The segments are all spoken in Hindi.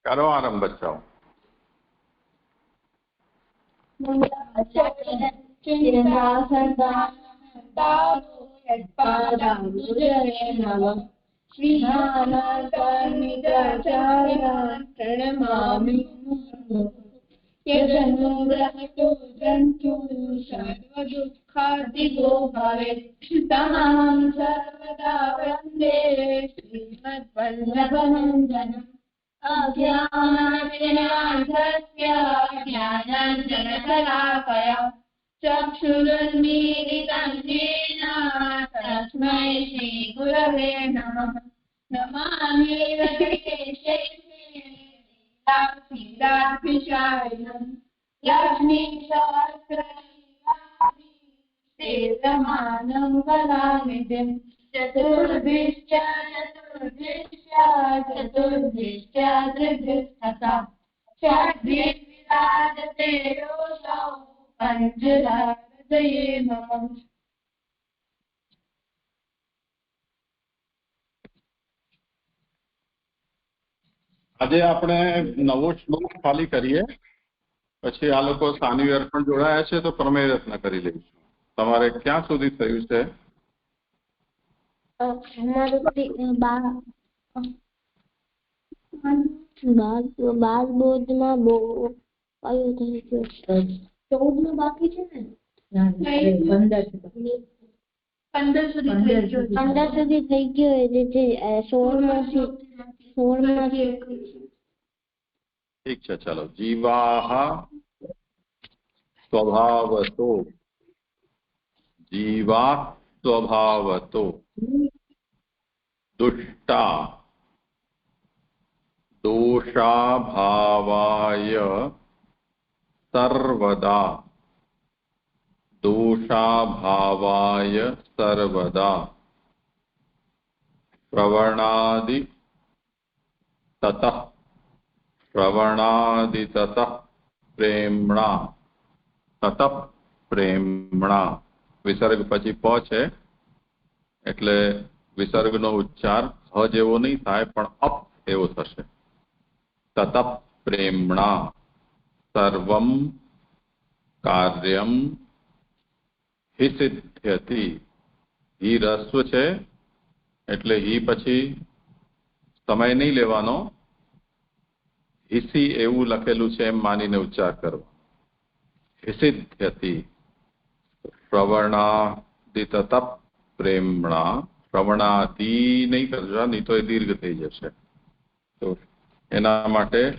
करो आरंभ बच्चों। प्रणमामि यदनुग्रहतो जन्तु सर्वदुःखादिगो भवेत् तमां सर्वदा वन्दे श्रीमद्वल्लभनन्दनम् अज्ञानविनाशस्य ज्ञानाञ्जनशलाकया चक्षुरुन्मीलितं येन तस्मै श्रीगुरवे नमः। नमामि वेङ्कटेशं लक्ष्मीसहस्रमानं वदामिदं चतुर्भिश्च त्रिभिस्तथा षड्भिर्विराजते योऽसौ पञ्चहृदये मम। આજે આપણે નવો શ્લોક ખાલી કરીએ, પછી આ લોકો સાનિવેર પણ જોડાયા છે તો પ્રમેય રત્ન કરી લઈશું. તમારે ક્યાં સુધી થયું છે? બાર બોર્ડમાં બહુ કયું થઈ ગયું? 14 નું બાકી છે ને? 15 સુધી થઈ ગયો. એટલે 16 માંથી ठीक है, चलो। जीवाः स्वभावतो, जीवा स्वभावतो दुष्टा दोषाभावाय सर्वदा, दोषाभावाय सर्वदा श्रवणादि ततः, श्रवणादि ततः प्रेमणा, ततः प्रेमणा विसर्ग પછી પ છે એટલે વિસર્ગનો ઉચ્ચાર હ જેવો નહીં થાય પણ અપ એવો થશે. તતઃ પ્રેમણા સર્વમ કાર્યમ હિ સિદ્ધ્યતિ. હિ રસ્વ છે એટલે હિ પછી સમય નહીં લેવાનો, હિસી એવું લખેલું છે એમ માનીને ઉચ્ચાર કરવો. હિસિદ્ધ્યતિ શ્રવણાદિ તતઃ પ્રેમણા. શ્રવણાદિ નહીં કરજો, નહીં તો એ દીર્ઘ થઈ જશે. તો એના માટે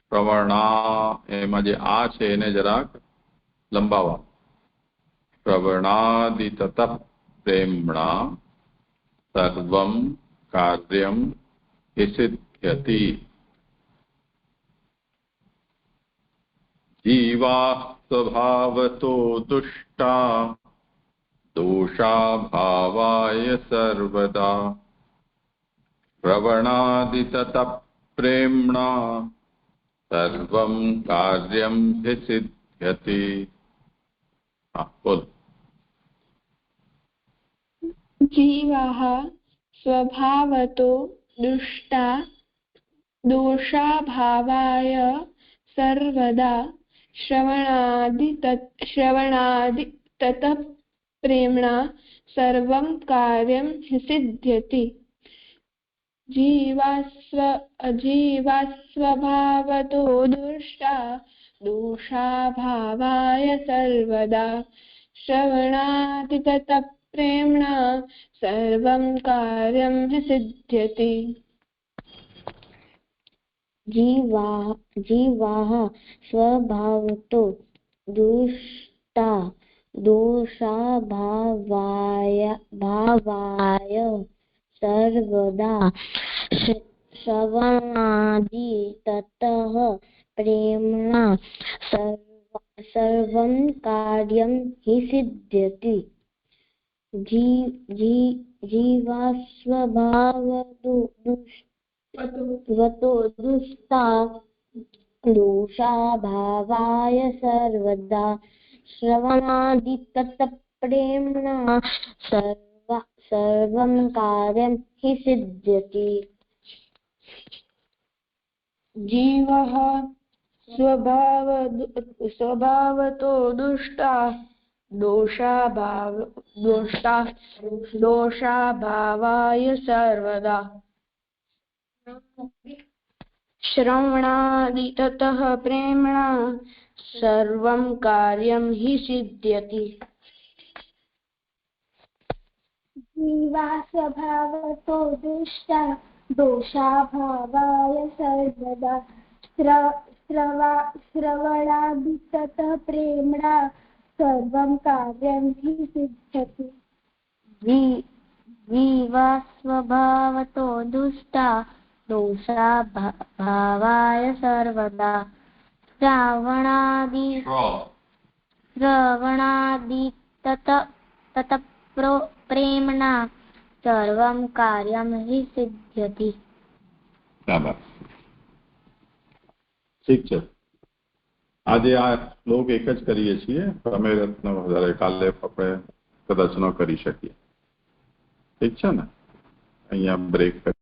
શ્રવણા એમાં જે આ છે એને જરાક લંબાવવા. શ્રવણાદિ તતઃ પ્રેમણા સર્વમ કાર્યમ હિસિદ્ધ્યતિ. जीवा स्वभावतो दुष्टा दोषाभावाय सर्वदा श्रवणादि ततः प्रेम्णा सर्वं कार्यं हि सिद्ध्यति. बोल। जीवाः स्वभावतो दुष्टा दोषाभावाय सर्वदा श्रवणादि ततः प्रेम्णा सर्वं कार्यं हि सिद्ध्यति. जीवास्वभावतो दुष्टा दोषाभावाय सर्वदा श्रवणादि ततः प्रेम्णा सर्वं कार्यं हि सिद्ध्यति. जीवाः स्वभावतो दुष्टा दोषाभावाय सर्वदा श्रवणादि ततः प्रेम्णा सर्वं कार्यं हि सिद्ध्यति. जीवास्वभावतो दुष्टा दोषाभावाय सर्वदा श्रवणादि ततः प्रेम्णा सर्वं कार्यं हि सिद्ध्यति. जीवः स्वभावतो दोषाभावाय सर्वदा श्रवणादि ततः प्रेम्णा सर्वं कार्यं हि सिद्ध्यति जीवा स्वभावतो दुष्टा दोषाभावाय सर्वदा श्रवणादितः प्रेम्णा सर्वं कार्यं हि सिद्ध्यति जीवा स्वभावतो दुष्टा दोषाभावाय सर्वदा श्रवणादितः प्रेम्णा सर्वं कार्यं हि सिद्ध्यति ઠીક છે. આજે આ શ્લોક એક જ કરીએ છીએ. પ્રમેય રત્ન વધારે કાલે આપણે કદાચ ન કરી શકીએ. ઠીક છે ને? અહીંયા બ્રેક